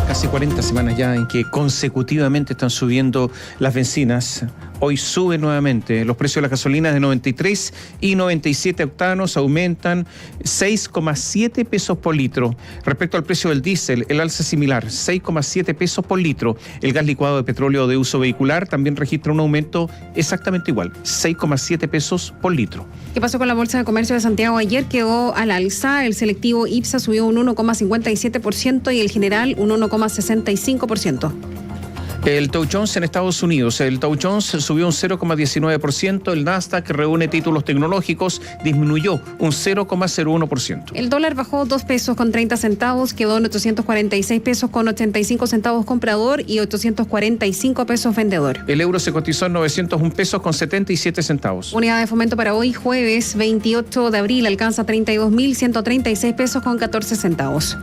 Casi 40 semanas ya en que consecutivamente están subiendo las bencinas. Hoy suben nuevamente los precios de las gasolinas de 93 y 97 octanos, aumentan 6,7 pesos por litro. Respecto al precio del diésel, el alza es similar, 6,7 pesos por litro. El gas licuado de petróleo de uso vehicular también registra un aumento exactamente igual, 6,7 pesos por litro. ¿Qué pasó con la Bolsa de Comercio de Santiago ayer? Quedó al alza. El selectivo IPSA subió un 1,57% y el general un 1,65%. El Dow Jones en Estados Unidos, el Dow Jones subió un 0,19%, el Nasdaq, que reúne títulos tecnológicos, disminuyó un 0,01%. El dólar bajó 2 pesos con 30 centavos, quedó en 846 pesos con 85 centavos comprador y 845 pesos vendedor. El euro se cotizó en 901 pesos con 77 centavos. Unidad de fomento para hoy, jueves 28 de abril, alcanza 32.136 pesos con 14 centavos.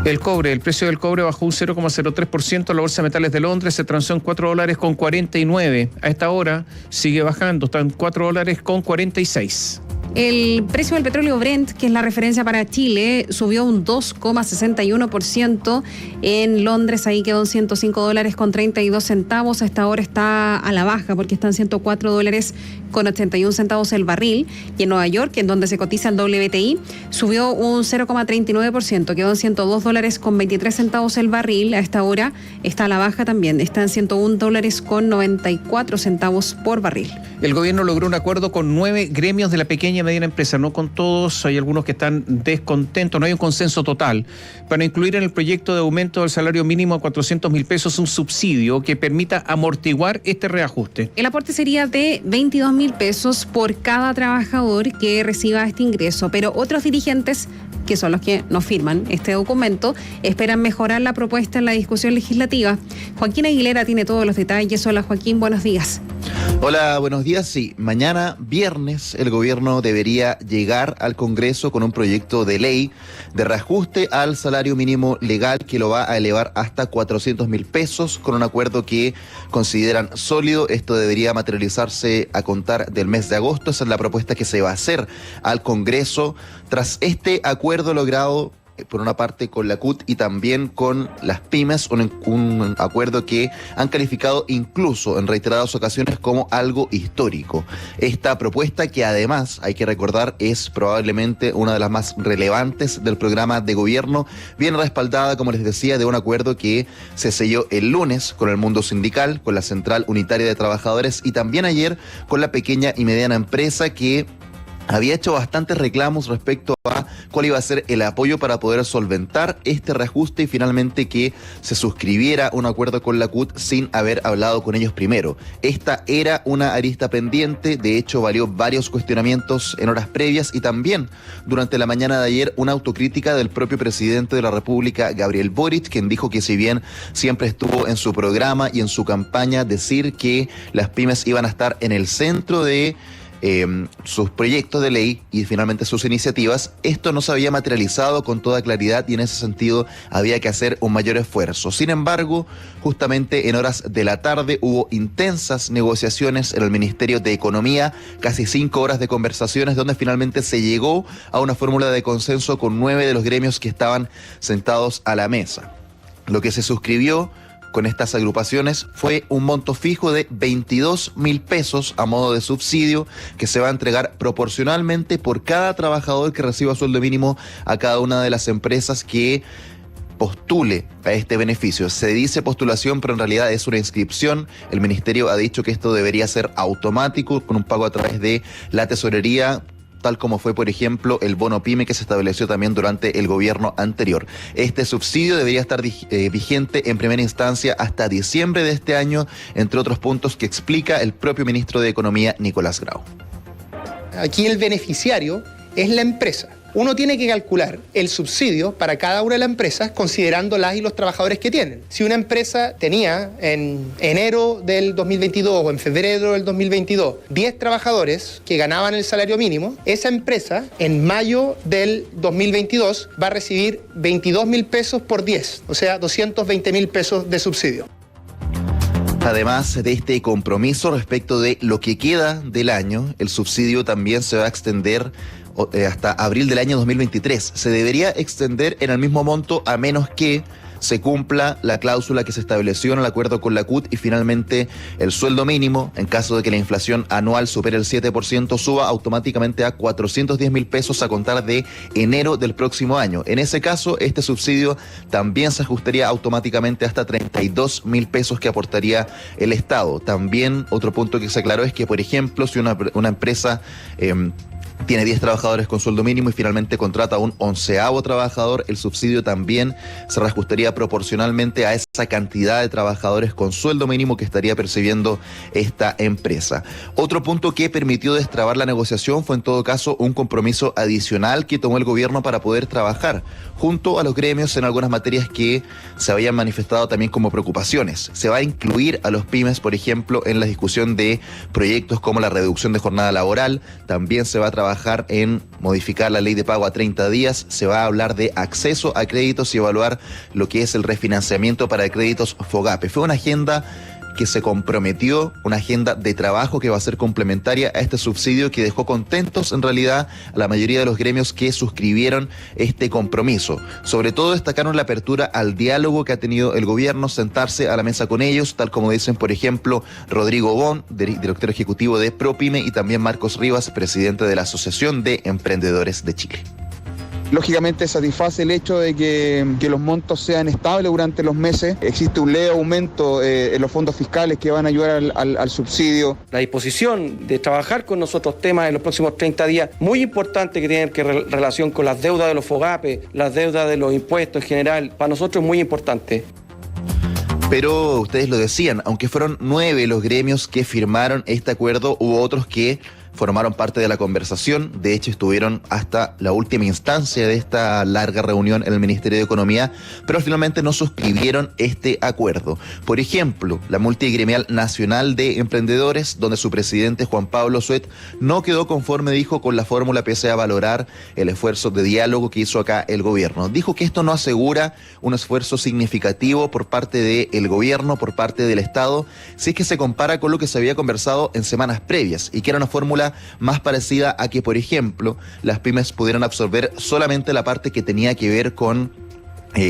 El cobre, el precio del cobre bajó un 0,03%, la Bolsa de Metales de Londres se transó en $4,49. A esta hora sigue bajando, está en $4,46. El precio del petróleo Brent, que es la referencia para Chile, subió un 2,61%. En Londres ahí quedó en $105.32. A esta hora está a la baja porque está en $104.81 el barril. Y en Nueva York, en donde se cotiza el WTI, subió un 0,39%, quedó en $102.23 el barril. A esta hora está a la baja también, está en $101.94 por barril. El gobierno logró un acuerdo con 9 gremios de la pequeña y mediana empresa, no con todos, hay algunos que están descontentos, no hay un consenso total, para incluir en el proyecto de aumento del salario mínimo a 400.000 pesos un subsidio que permita amortiguar este reajuste. El aporte sería de 22.000 pesos por cada trabajador que reciba este ingreso, pero otros dirigentes, que son los que no firman este documento, esperan mejorar la propuesta en la discusión legislativa. Joaquín Aguilera tiene todos los detalles. Hola Joaquín, buenos días. Hola, buenos días. Sí, mañana viernes el gobierno debería llegar al Congreso con un proyecto de ley de reajuste al salario mínimo legal que lo va a elevar hasta 400.000 pesos con un acuerdo que consideran sólido. Esto debería materializarse a contar del mes de agosto. Esa es la propuesta que se va a hacer al Congreso tras este acuerdo logrado por una parte con la CUT y también con las pymes, un acuerdo que han calificado incluso en reiteradas ocasiones como algo histórico. Esta propuesta, que además hay que recordar es probablemente una de las más relevantes del programa de gobierno, viene respaldada, como les decía, de un acuerdo que se selló el lunes con el mundo sindical, con la Central Unitaria de Trabajadores y también ayer con la pequeña y mediana empresa, que había hecho bastantes reclamos respecto a cuál iba a ser el apoyo para poder solventar este reajuste y finalmente que se suscribiera un acuerdo con la CUT sin haber hablado con ellos primero. Esta era una arista pendiente, de hecho valió varios cuestionamientos en horas previas y también durante la mañana de ayer una autocrítica del propio presidente de la República, Gabriel Boric, quien dijo que si bien siempre estuvo en su programa y en su campaña decir que las pymes iban a estar en el centro de sus proyectos de ley y finalmente sus iniciativas, esto no se había materializado con toda claridad y en ese sentido había que hacer un mayor esfuerzo. Sin embargo, justamente en horas de la tarde hubo intensas negociaciones en el Ministerio de Economía, casi 5 horas de conversaciones donde finalmente se llegó a una fórmula de consenso con 9 de los gremios que estaban sentados a la mesa. Lo que se suscribió con estas agrupaciones fue un monto fijo de 22.000 pesos a modo de subsidio que se va a entregar proporcionalmente por cada trabajador que reciba sueldo mínimo a cada una de las empresas que postule a este beneficio. Se dice postulación, pero en realidad es una inscripción. El ministerio ha dicho que esto debería ser automático con un pago a través de la tesorería, tal como fue, por ejemplo, el bono PYME que se estableció también durante el gobierno anterior. Este subsidio debería estar vigente en primera instancia hasta diciembre de este año, entre otros puntos que explica el propio ministro de Economía, Nicolás Grau. Aquí el beneficiario es la empresa. Uno tiene que calcular el subsidio para cada una de las empresas considerando las y los trabajadores que tienen. Si una empresa tenía en enero del 2022 o en febrero del 2022 10 trabajadores que ganaban el salario mínimo, esa empresa en mayo del 2022 va a recibir 22.000 pesos por 10, o sea, 220.000 pesos de subsidio. Además de este compromiso respecto de lo que queda del año, el subsidio también se va a extender hasta abril del año 2023. Se debería extender en el mismo monto a menos que se cumpla la cláusula que se estableció en el acuerdo con la CUT y finalmente el sueldo mínimo, en caso de que la inflación anual supere el 7%, suba automáticamente a 410.000 pesos a contar de enero del próximo año. En ese caso, este subsidio también se ajustaría automáticamente hasta 32.000 pesos que aportaría el Estado. También otro punto que se aclaró es que, por ejemplo, si una empresa tiene 10 trabajadores con sueldo mínimo y finalmente contrata a un 11º trabajador, el subsidio también se reajustaría proporcionalmente a esa cantidad de trabajadores con sueldo mínimo que estaría percibiendo esta empresa. Otro punto que permitió destrabar la negociación fue en todo caso un compromiso adicional que tomó el gobierno para poder trabajar junto a los gremios en algunas materias que se habían manifestado también como preocupaciones. Se va a incluir a los pymes, por ejemplo, en la discusión de proyectos como la reducción de jornada laboral. También se va a trabajar en modificar la ley de pago a 30 días, se va a hablar de acceso a créditos y evaluar lo que es el refinanciamiento para créditos FOGAPE. Fue una agenda que se comprometió, una agenda de trabajo que va a ser complementaria a este subsidio, que dejó contentos en realidad a la mayoría de los gremios que suscribieron este compromiso. Sobre todo destacaron la apertura al diálogo que ha tenido el gobierno, sentarse a la mesa con ellos, tal como dicen, por ejemplo, Rodrigo Bon, director ejecutivo de ProPyme, y también Marcos Rivas, presidente de la Asociación de Emprendedores de Chile. Lógicamente satisface el hecho de que los montos sean estables durante los meses. Existe un leve aumento en los fondos fiscales que van a ayudar al subsidio. La disposición de trabajar con nosotros temas en los próximos 30 días, muy importante, que tienen relación con las deudas de los FOGAPE, las deudas de los impuestos en general, para nosotros es muy importante. Pero ustedes lo decían, aunque fueron 9 los gremios que firmaron este acuerdo, hubo otros que formaron parte de la conversación. De hecho, estuvieron hasta la última instancia de esta larga reunión en el Ministerio de Economía, pero finalmente no suscribieron este acuerdo. Por ejemplo, la Multigremial Nacional de Emprendedores, donde su presidente Juan Pablo Suet no quedó conforme, dijo, con la fórmula pese a valorar el esfuerzo de diálogo que hizo acá el gobierno. Dijo que esto no asegura un esfuerzo significativo por parte del gobierno, por parte del Estado, si es que se compara con lo que se había conversado en semanas previas, y que era una fórmula más parecida a que, por ejemplo, las pymes pudieran absorber solamente la parte que tenía que ver con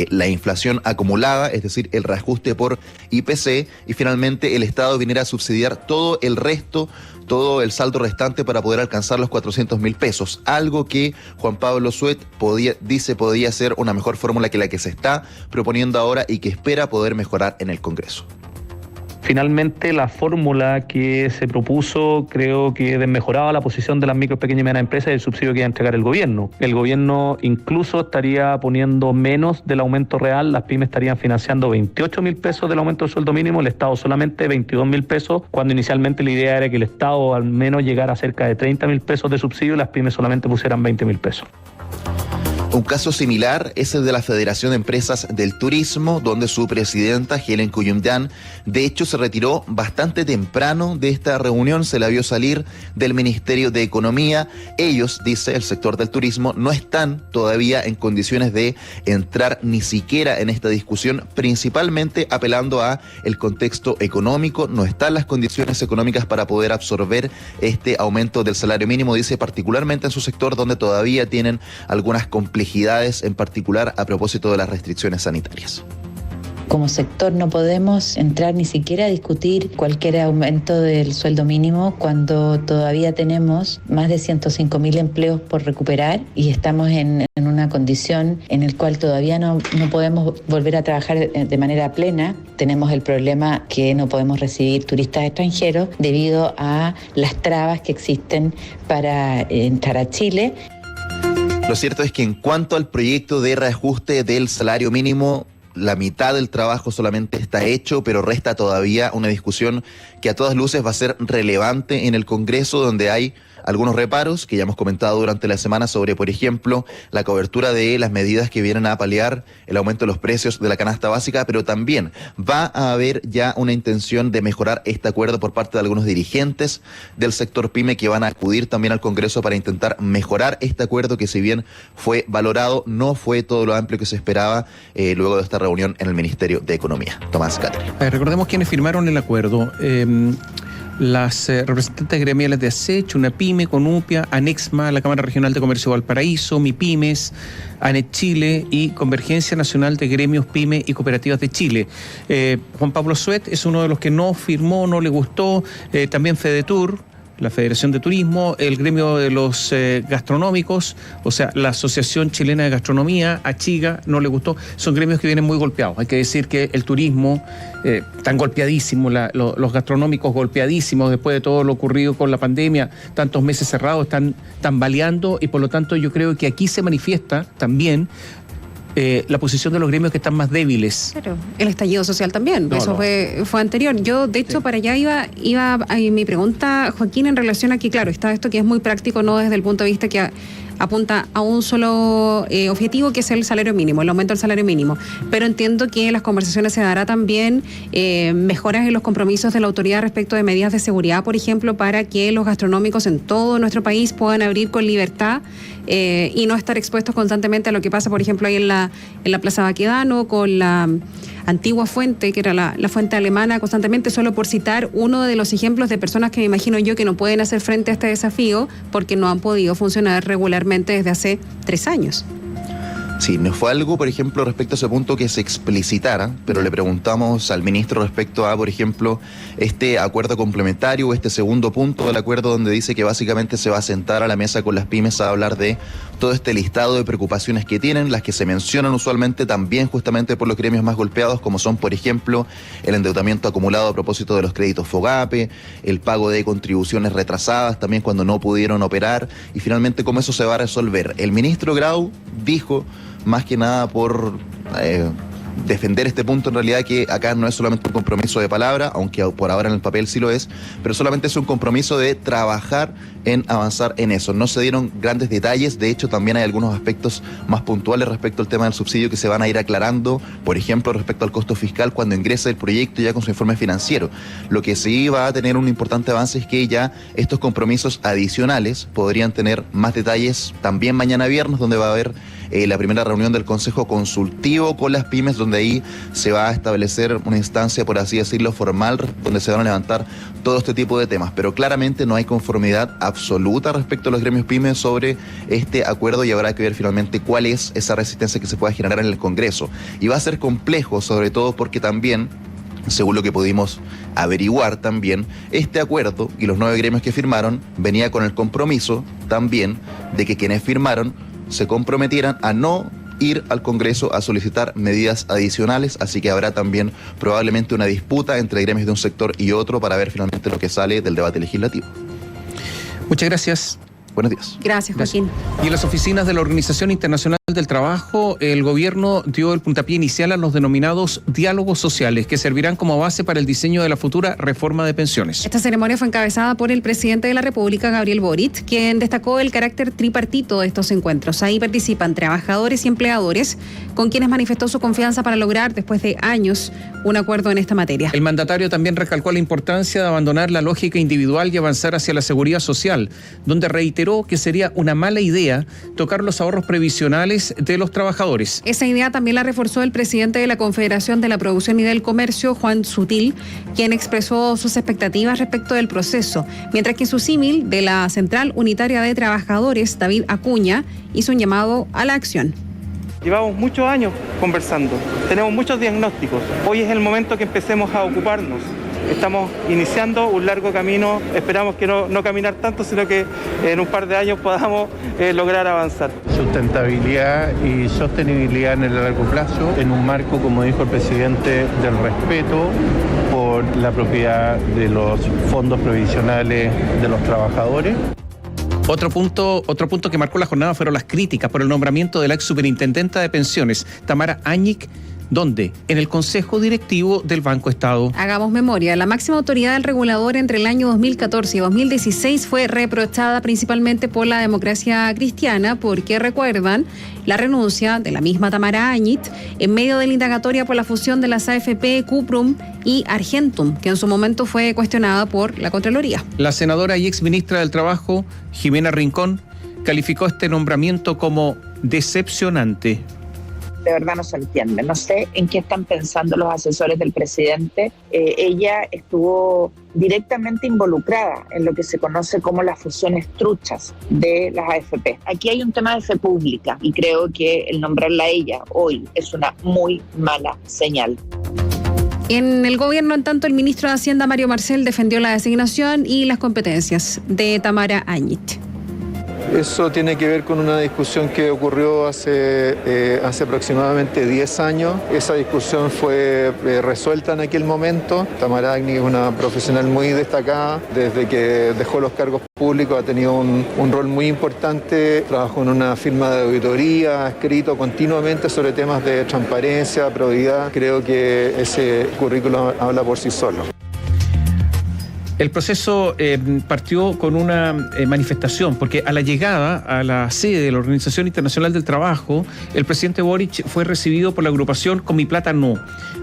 la inflación acumulada, es decir, el reajuste por IPC, y finalmente el Estado viniera a subsidiar todo el resto, todo el saldo restante para poder alcanzar los 400.000 pesos, algo que Juan Pablo Suet dice podría ser una mejor fórmula que la que se está proponiendo ahora y que espera poder mejorar en el Congreso. Finalmente, la fórmula que se propuso creo que desmejoraba la posición de las micro, pequeñas y medianas empresas y el subsidio que iba a entregar el gobierno. El gobierno incluso estaría poniendo menos del aumento real, las pymes estarían financiando 28.000 pesos del aumento del sueldo mínimo, el Estado solamente 22.000 pesos, cuando inicialmente la idea era que el Estado al menos llegara a cerca de 30.000 pesos de subsidio y las pymes solamente pusieran 20.000 pesos. Un caso similar es el de la Federación de Empresas del Turismo, donde su presidenta, Helen Kuyumyan, de hecho se retiró bastante temprano de esta reunión, se la vio salir del Ministerio de Economía. Ellos, dice el sector del turismo, no están todavía en condiciones de entrar ni siquiera en esta discusión, principalmente apelando a el contexto económico. No están las condiciones económicas para poder absorber este aumento del salario mínimo, dice, particularmente en su sector, donde todavía tienen algunas complejidades, en particular a propósito de las restricciones sanitarias. Como sector no podemos entrar ni siquiera a discutir cualquier aumento del sueldo mínimo cuando todavía tenemos más de 105.000 empleos por recuperar y estamos en una condición en la cual todavía no podemos volver a trabajar de manera plena. Tenemos el problema que no podemos recibir turistas extranjeros debido a las trabas que existen para entrar a Chile. Lo cierto es que en cuanto al proyecto de reajuste del salario mínimo, la mitad del trabajo solamente está hecho, pero resta todavía una discusión que a todas luces va a ser relevante en el Congreso, donde hay algunos reparos que ya hemos comentado durante la semana sobre, por ejemplo, la cobertura de las medidas que vienen a paliar el aumento de los precios de la canasta básica, pero también va a haber ya una intención de mejorar este acuerdo por parte de algunos dirigentes del sector PYME que van a acudir también al Congreso para intentar mejorar este acuerdo que, si bien fue valorado, no fue todo lo amplio que se esperaba luego de esta reunión en el Ministerio de Economía. Tomás Cáceres. Recordemos quiénes firmaron el acuerdo. las representantes gremiales de ASECH, una pyme, Conupia, Anexma, la Cámara Regional de Comercio de Valparaíso, MIPYMES, ANET Chile y Convergencia Nacional de Gremios, Pyme y Cooperativas de Chile. Juan Pablo Suet es uno de los que no firmó, no le gustó, también FEDETUR, la Federación de Turismo, el gremio de los gastronómicos, o sea, la Asociación Chilena de Gastronomía, ACHIGA, no le gustó. Son gremios que vienen muy golpeados. Hay que decir que el turismo, tan golpeadísimo, los gastronómicos golpeadísimos después de todo lo ocurrido con la pandemia, tantos meses cerrados, están tambaleando y por lo tanto yo creo que aquí se manifiesta también la posición de los gremios que están más débiles. Claro, el estallido social también, eso fue anterior. Yo, de hecho, para allá iba a mi pregunta, Joaquín, en relación a que, claro, está esto que es muy práctico, no desde el punto de vista que apunta a un solo objetivo, que es el salario mínimo, el aumento del salario mínimo. Pero entiendo que en las conversaciones se dará también mejoras en los compromisos de la autoridad respecto de medidas de seguridad, por ejemplo, para que los gastronómicos en todo nuestro país puedan abrir con libertad y no estar expuestos constantemente a lo que pasa, por ejemplo, ahí en la Plaza Baquedano, con la antigua fuente, que era la fuente alemana, constantemente, solo por citar uno de los ejemplos de personas que me imagino yo que no pueden hacer frente a este desafío porque no han podido funcionar regularmente desde hace 3 años. Sí, no fue algo, por ejemplo, respecto a ese punto que se explicitara, pero le preguntamos al ministro respecto a, por ejemplo, este acuerdo complementario, este segundo punto del acuerdo donde dice que básicamente se va a sentar a la mesa con las pymes a hablar de todo este listado de preocupaciones que tienen, las que se mencionan usualmente también justamente por los gremios más golpeados, como son, por ejemplo, el endeudamiento acumulado a propósito de los créditos FOGAPE, el pago de contribuciones retrasadas también cuando no pudieron operar, y finalmente cómo eso se va a resolver. El ministro Grau dijo, más que nada por defender este punto, en realidad, que acá no es solamente un compromiso de palabra, aunque por ahora en el papel sí lo es, pero solamente es un compromiso de trabajar en avanzar en eso. No se dieron grandes detalles, de hecho también hay algunos aspectos más puntuales respecto al tema del subsidio que se van a ir aclarando, por ejemplo, respecto al costo fiscal cuando ingrese el proyecto ya con su informe financiero. Lo que sí va a tener un importante avance es que ya estos compromisos adicionales podrían tener más detalles también mañana viernes, donde va a haber la primera reunión del Consejo Consultivo con las pymes, donde ahí se va a establecer una instancia, por así decirlo, formal, donde se van a levantar todo este tipo de temas. Pero claramente no hay conformidad absoluta respecto a los gremios pymes sobre este acuerdo y habrá que ver finalmente cuál es esa resistencia que se pueda generar en el Congreso. Y va a ser complejo, sobre todo porque también, según lo que pudimos averiguar también, este acuerdo y los 9 gremios que firmaron venía con el compromiso también de que quienes firmaron se comprometieran a no ir al Congreso a solicitar medidas adicionales, así que habrá también probablemente una disputa entre gremios de un sector y otro para ver finalmente lo que sale del debate legislativo. Muchas gracias. Buenos días. Gracias, Joaquín. Y en las oficinas de la Organización Internacional del Trabajo, el gobierno dio el puntapié inicial a los denominados diálogos sociales, que servirán como base para el diseño de la futura reforma de pensiones. Esta ceremonia fue encabezada por el presidente de la República, Gabriel Boric, quien destacó el carácter tripartito de estos encuentros. Ahí participan trabajadores y empleadores, con quienes manifestó su confianza para lograr, después de años, un acuerdo en esta materia. El mandatario también recalcó la importancia de abandonar la lógica individual y avanzar hacia la seguridad social, donde reiteró que sería una mala idea tocar los ahorros previsionales de los trabajadores. Esa idea también la reforzó el presidente de la Confederación de la Producción y del Comercio, Juan Sutil, quien expresó sus expectativas respecto del proceso, mientras que su símil de la Central Unitaria de Trabajadores, David Acuña, hizo un llamado a la acción. Llevamos muchos años conversando, tenemos muchos diagnósticos. Hoy es el momento que empecemos a ocuparnos. Estamos iniciando un largo camino, esperamos que no caminar tanto, sino que en un par de años podamos lograr avanzar. Sustentabilidad y sostenibilidad en el largo plazo, en un marco, como dijo el presidente, del respeto por la propiedad de los fondos previsionales de los trabajadores. Otro punto que marcó la jornada fueron las críticas por el nombramiento de la ex superintendenta de pensiones, Tamara Añic. ¿Dónde? En el Consejo Directivo del Banco Estado. Hagamos memoria. La máxima autoridad del regulador entre el año 2014 y 2016 fue reprochada principalmente por la Democracia Cristiana porque, recuerdan, la renuncia de la misma Tamara Añic en medio de la indagatoria por la fusión de las AFP, Cuprum y Argentum, que en su momento fue cuestionada por la Contraloría. La senadora y exministra del Trabajo, Jimena Rincón, calificó este nombramiento como decepcionante. de verdad no se entiende. No sé en qué están pensando los asesores del presidente. Ella estuvo directamente involucrada en lo que se conoce como las fusiones truchas de las AFP. Aquí hay un tema de fe pública y creo que el nombrarla a ella hoy es una muy mala señal. En el gobierno, en tanto, el ministro de Hacienda, Mario Marcel, defendió la designación y las competencias de Tamara Añit. Eso tiene que ver con una discusión que ocurrió hace aproximadamente 10 años. Esa discusión fue resuelta en aquel momento. Tamara Añit es una profesional muy destacada. Desde que dejó los cargos públicos ha tenido un rol muy importante. Trabajó en una firma de auditoría, ha escrito continuamente sobre temas de transparencia, probidad. Creo que ese currículum habla por sí solo. El proceso partió con una manifestación, porque a la llegada a la sede de la Organización Internacional del Trabajo, el presidente Boric fue recibido por la agrupación Con mi plata no,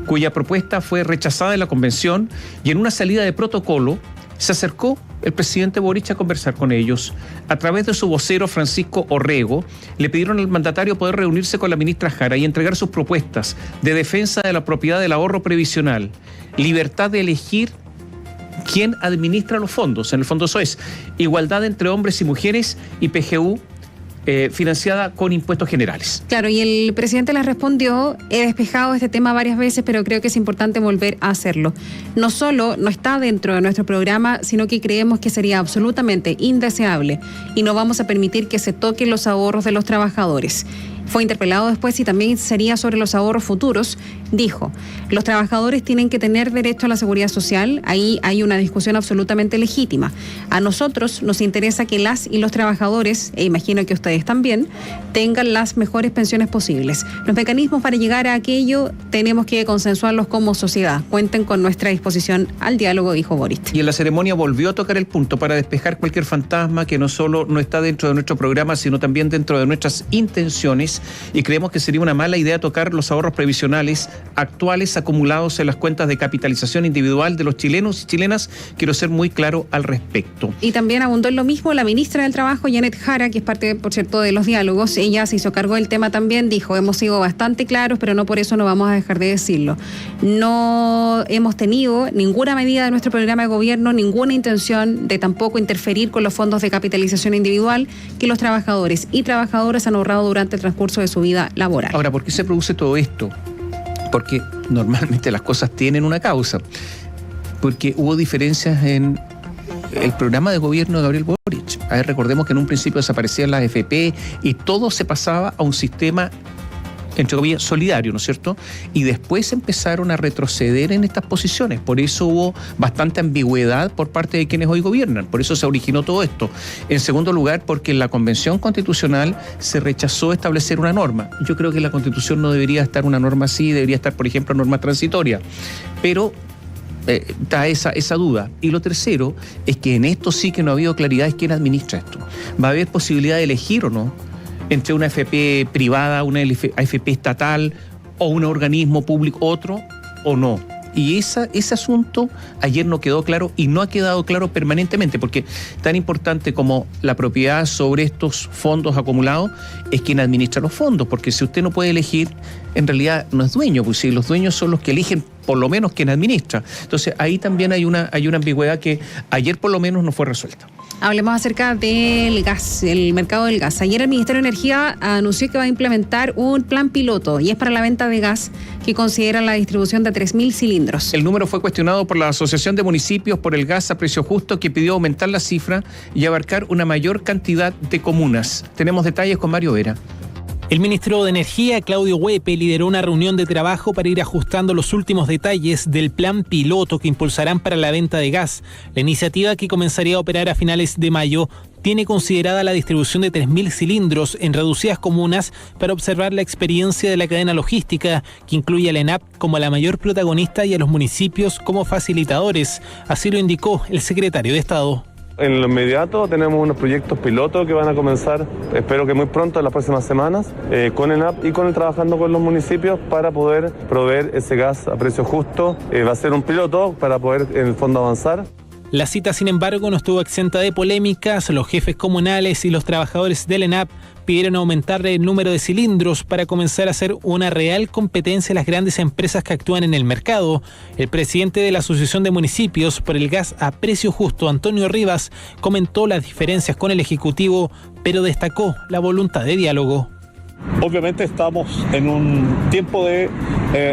cuya propuesta fue rechazada en la convención, y en una salida de protocolo se acercó el presidente Boric a conversar con ellos. A través de su vocero Francisco Orrego, le pidieron al mandatario poder reunirse con la ministra Jara y entregar sus propuestas de defensa de la propiedad del ahorro previsional, libertad de elegir quién administra los fondos. En el fondo eso es igualdad entre hombres y mujeres y PGU financiada con impuestos generales. Claro, y el presidente les respondió: he despejado este tema varias veces, pero creo que es importante volver a hacerlo. No solo no está dentro de nuestro programa, sino que creemos que sería absolutamente indeseable y no vamos a permitir que se toquen los ahorros de los trabajadores. Fue interpelado después y también sería sobre los ahorros futuros. Dijo: los trabajadores tienen que tener derecho a la seguridad social. Ahí hay una discusión absolutamente legítima. A nosotros nos interesa que las y los trabajadores, e imagino que ustedes también, tengan las mejores pensiones posibles. Los mecanismos para llegar a aquello tenemos que consensuarlos como sociedad. Cuenten con nuestra disposición al diálogo, dijo Boric. Y en la ceremonia volvió a tocar el punto para despejar cualquier fantasma que no solo no está dentro de nuestro programa, sino también dentro de nuestras intenciones, y creemos que sería una mala idea tocar los ahorros previsionales actuales acumulados en las cuentas de capitalización individual de los chilenos y chilenas. Quiero ser muy claro al respecto. Y también abundó en lo mismo la ministra del Trabajo, Janet Jara, que es parte, por cierto, de los diálogos. Ella se hizo cargo del tema también, dijo: hemos sido bastante claros, pero no por eso no vamos a dejar de decirlo. No hemos tenido ninguna medida de nuestro programa de gobierno, ninguna intención de tampoco interferir con los fondos de capitalización individual que los trabajadores y trabajadoras han ahorrado durante el transcurso de su vida laboral. Ahora, ¿por qué se produce todo esto? Porque normalmente las cosas tienen una causa. Porque hubo diferencias en el programa de gobierno de Gabriel Boric. A ver, recordemos que en un principio desaparecían las AFP y todo se pasaba a un sistema, entre comillas, solidario, ¿no es cierto? Y después empezaron a retroceder en estas posiciones. Por eso hubo bastante ambigüedad por parte de quienes hoy gobiernan. Por eso se originó todo esto. En segundo lugar, porque en la Convención Constitucional se rechazó establecer una norma. Yo creo que en la Constitución no debería estar una norma así, debería estar, por ejemplo, norma transitoria. Pero está esa duda. Y lo tercero es que en esto sí que no ha habido claridad es quién administra esto. ¿Va a haber posibilidad de elegir o no entre una AFP privada, una AFP estatal o un organismo público, otro o no? Y ese asunto ayer no quedó claro y no ha quedado claro permanentemente, porque tan importante como la propiedad sobre estos fondos acumulados es quien administra los fondos, porque si usted no puede elegir, en realidad no es dueño, pues si los dueños son los que eligen, por lo menos quien administra. Entonces ahí también hay una ambigüedad que ayer por lo menos no fue resuelta. Hablemos acerca del gas, el mercado del gas. Ayer el Ministerio de Energía anunció que va a implementar un plan piloto y es para la venta de gas que considera la distribución de 3.000 cilindros. El número fue cuestionado por la Asociación de Municipios por el Gas a Precio Justo, que pidió aumentar la cifra y abarcar una mayor cantidad de comunas. Tenemos detalles con Mario Vera. El ministro de Energía, Claudio Huepe, lideró una reunión de trabajo para ir ajustando los últimos detalles del plan piloto que impulsarán para la venta de gas. La iniciativa, que comenzaría a operar a finales de mayo, tiene considerada la distribución de 3.000 cilindros en reducidas comunas para observar la experiencia de la cadena logística, que incluye a la ENAP como la mayor protagonista y a los municipios como facilitadores. Así lo indicó el secretario de Estado. En lo inmediato tenemos unos proyectos pilotos que van a comenzar, espero que muy pronto, en las próximas semanas, con ENAP y trabajando con los municipios para poder proveer ese gas a precio justo. Va a ser un piloto para poder, en el fondo, avanzar. La cita, sin embargo, no estuvo exenta de polémicas. Los jefes comunales y los trabajadores del ENAP pidieron aumentar el número de cilindros para comenzar a hacer una real competencia a las grandes empresas que actúan en el mercado. El presidente de la Asociación de Municipios por el Gas a Precio Justo, Antonio Rivas, comentó las diferencias con el Ejecutivo, pero destacó la voluntad de diálogo. Obviamente estamos en un tiempo de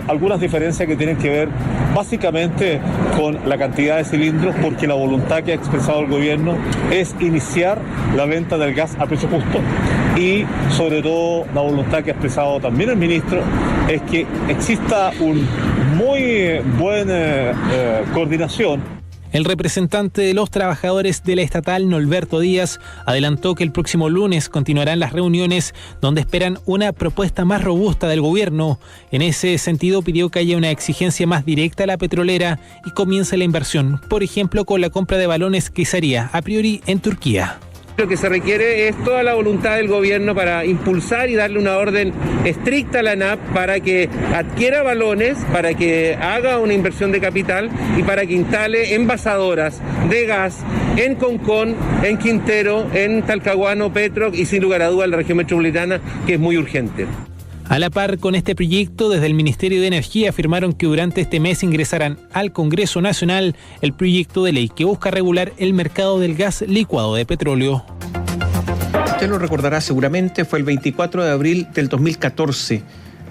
algunas diferencias que tienen que ver básicamente con la cantidad de cilindros, porque la voluntad que ha expresado el gobierno es iniciar la venta del gas a precio justo, y sobre todo la voluntad que ha expresado también el ministro es que exista un muy buena coordinación. El representante de los trabajadores de la estatal, Norberto Díaz, adelantó que el próximo lunes continuarán las reuniones donde esperan una propuesta más robusta del gobierno. En ese sentido, pidió que haya una exigencia más directa a la petrolera y comience la inversión, por ejemplo, con la compra de balones que se haría a priori en Turquía. Lo que se requiere es toda la voluntad del gobierno para impulsar y darle una orden estricta a la ANAP para que adquiera balones, para que haga una inversión de capital y para que instale envasadoras de gas en Concón, en Quintero, en Talcahuano, Petro y sin lugar a dudas en la región metropolitana, que es muy urgente. A la par con este proyecto, desde el Ministerio de Energía afirmaron que durante este mes ingresarán al Congreso Nacional el proyecto de ley que busca regular el mercado del gas licuado de petróleo. Usted lo recordará seguramente, fue el 24 de abril del 2014.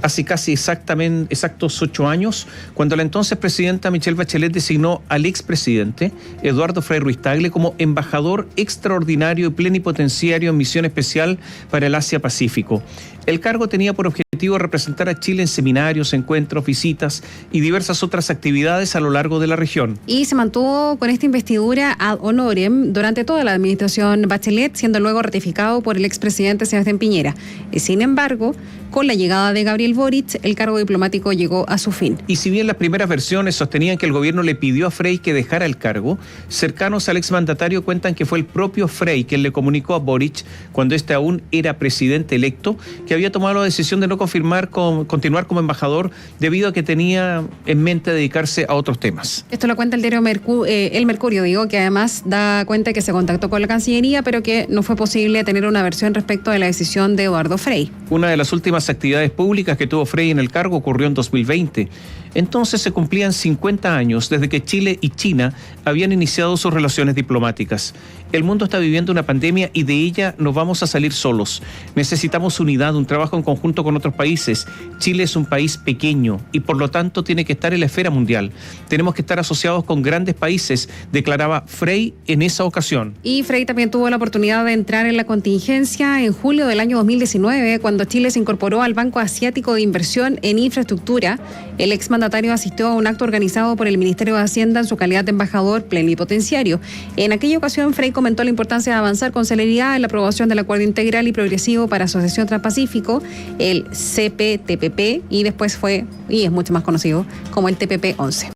Hace casi exactos 8 años, cuando la entonces presidenta Michelle Bachelet designó al expresidente Eduardo Frei Ruiz-Tagle como embajador extraordinario y plenipotenciario en misión especial para el Asia-Pacífico. El cargo tenía por objetivo representar a Chile en seminarios, encuentros, visitas y diversas otras actividades a lo largo de la región. Y se mantuvo con esta investidura ad honorem durante toda la administración Bachelet, siendo luego ratificado por el expresidente Sebastián Piñera. Sin embargo, con la llegada de Gabriel Boric, el cargo diplomático llegó a su fin. Y si bien las primeras versiones sostenían que el gobierno le pidió a Frei que dejara el cargo, cercanos al exmandatario cuentan que fue el propio Frei quien le comunicó a Boric, cuando este aún era presidente electo, que había tomado la decisión de no continuar como embajador debido a que tenía en mente dedicarse a otros temas. Esto lo cuenta el diario El Mercurio, que además da cuenta que se contactó con la Cancillería, pero que no fue posible tener una versión respecto de la decisión de Eduardo Frei. Una de las últimas actividades públicas que tuvo Frei en el cargo ocurrió en 2020. Entonces se cumplían 50 años desde que Chile y China habían iniciado sus relaciones diplomáticas. El mundo está viviendo una pandemia y de ella no vamos a salir solos. Necesitamos unidad, un trabajo en conjunto con otros países. Chile es un país pequeño y por lo tanto tiene que estar en la esfera mundial. Tenemos que estar asociados con grandes países, declaraba Frei en esa ocasión. Y Frei también tuvo la oportunidad de entrar en la contingencia en julio del año 2019, cuando Chile se incorporó al Banco Asiático de Inversión en Infraestructura. El exmandatario asistió a un acto organizado por el Ministerio de Hacienda en su calidad de embajador plenipotenciario. En aquella ocasión, Frei comentó la importancia de avanzar con celeridad en la aprobación del Acuerdo Integral y Progresivo para Asociación Transpacífico, el CPTPP, y después fue, y es mucho más conocido, como el TPP-11.